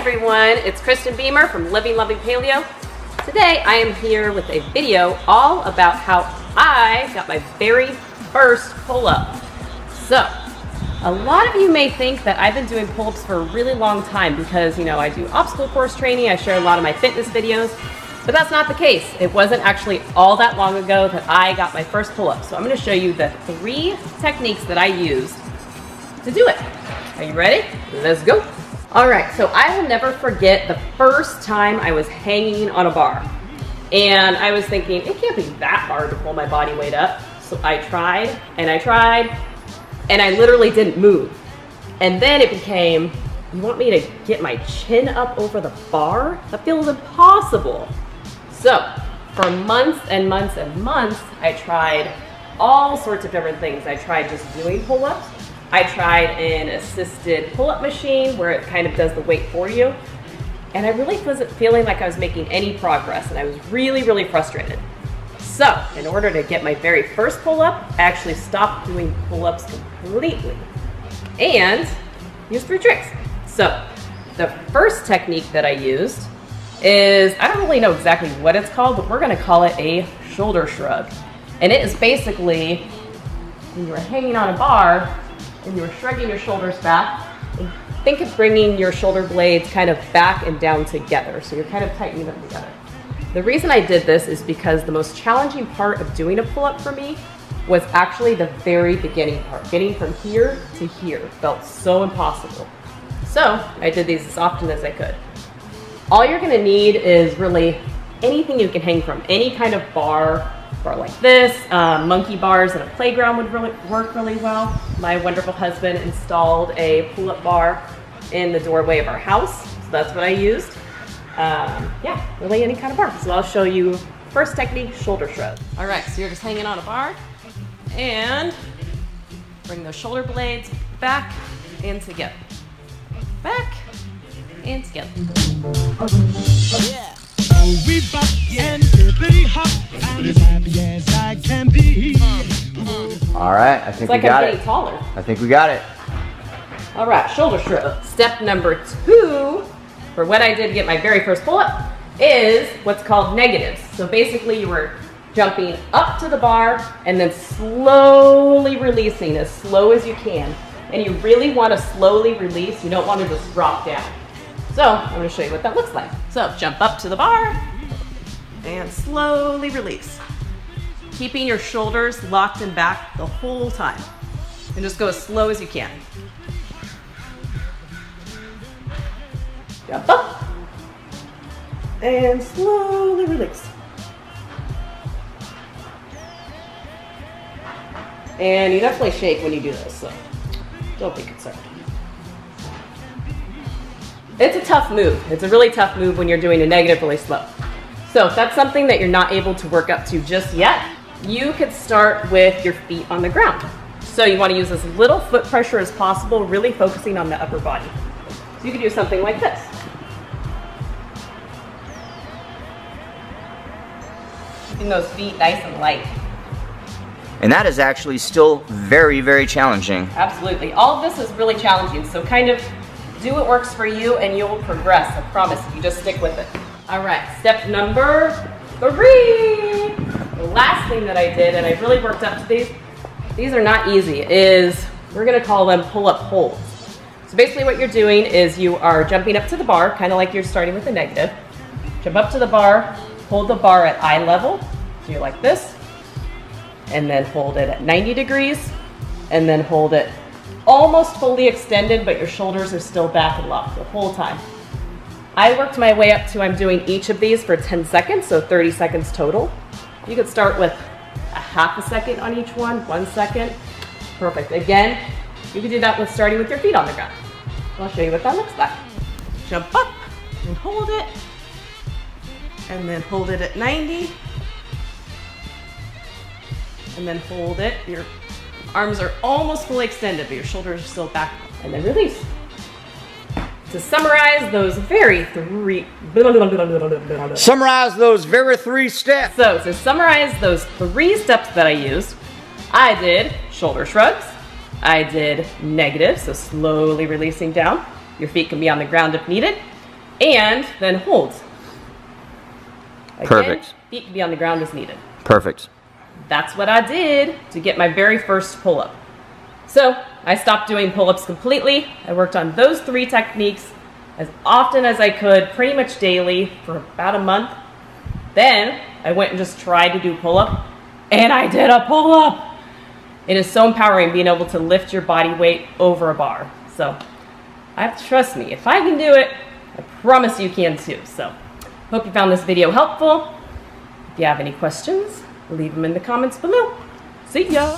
everyone, it's Kristen Beamer from Living Loving Paleo. Today I am here with a video all about how I got my very first pull-up. So, a lot of you may think that I've been doing pull-ups for a really long time because, you know, I do obstacle course training, I share a lot of my fitness videos, but that's not the case. It wasn't actually all that long ago that I got my first pull-up. So I'm going to show you the 3 techniques that I used to do it. Are you ready? Let's go. All right, so I will never forget the first time I was hanging on a bar. And I was thinking, it can't be that hard to pull my body weight up. So I tried, and I literally didn't move. And then it became, you want me to get my chin up over the bar? That feels impossible. So for months and months and months, I tried all sorts of different things. I tried just doing pull-ups. I tried an assisted pull-up machine where it kind of does the weight for you. And I really wasn't feeling like I was making any progress, and I was really, really frustrated. So in order to get my very first pull-up, I actually stopped doing pull-ups completely and used 3 tricks. So the first technique that I used is, I don't really know exactly what it's called, but we're gonna call it a shoulder shrug. And it is basically when you're hanging on a bar and you're shrugging your shoulders back, and think of bringing your shoulder blades kind of back and down together. So you're kind of tightening them together. The reason I did this is because the most challenging part of doing a pull-up for me was actually the very beginning part. Getting from here to here felt so impossible. So I did these as often as I could. All you're gonna need is really anything you can hang from, any kind of bar like this. Monkey bars in a playground would work really well. My wonderful husband installed a pull-up bar in the doorway of our house, so that's what I used. Yeah, really any kind of bar. So I'll show you first technique, shoulder shrug. All right, so you're just hanging on a bar and bring those shoulder blades back and together. Back and together. Yeah. We bop and hippity hop, I'm as happy as I can be. All right, I think we got it. Taller. I think we got it. All right, shoulder shrug. Step number 2 for what I did to get my very first pull-up is what's called negatives. So basically you were jumping up to the bar and then slowly releasing as slow as you can. And you really want to slowly release. You don't want to just drop down. So I'm going to show you what that looks like. So jump up to the bar and slowly release. Keeping your shoulders locked and back the whole time. And just go as slow as you can. Jump up and slowly release. And you definitely shake when you do this, so don't be concerned. It's a tough move. It's a really tough move when you're doing a negative really slow. So if that's something that you're not able to work up to just yet, you could start with your feet on the ground. So you want to use as little foot pressure as possible, really focusing on the upper body. So you could do something like this. Keeping those feet nice and light. And that is actually still very, very challenging. Absolutely. All of this is really challenging, so kind of do what works for you and you'll progress, I promise, if you just stick with it. All right, step number 3. The last thing that I did, and I really worked up to these are not easy, is we're gonna call them pull-up holds. So basically what you're doing is you are jumping up to the bar, kind of like you're starting with a negative. Jump up to the bar, hold the bar at eye level, so you're like this, and then hold it at 90 degrees, and then hold it almost fully extended, but your shoulders are still back and locked the whole time. I worked my way up to, I'm doing each of these for 10 seconds, so 30 seconds total. You could start with a half a second on each one, 1 second. Perfect. Again, you could do that with starting with your feet on the ground. I'll show you what that looks like. Jump up and hold it, and then hold it at 90, and then hold it. Your arms are almost fully extended, but your shoulders are still back, and then release. To summarize those very 3 steps. So to summarize those 3 steps that I used, I did shoulder shrugs, I did negative, so slowly releasing down. Your feet can be on the ground if needed. and then hold. Again, Perfect. feet can be on the ground as needed. Perfect. That's what I did to get my very first pull-up. So I stopped doing pull-ups completely. I worked on those 3 techniques as often as I could, pretty much daily for about a month. Then I went and just tried to do pull-up, and I did a pull-up. It is so empowering being able to lift your body weight over a bar. So trust me, if I can do it, I promise you can too. So hope you found this video helpful. If you have any questions, leave them in the comments below. See ya!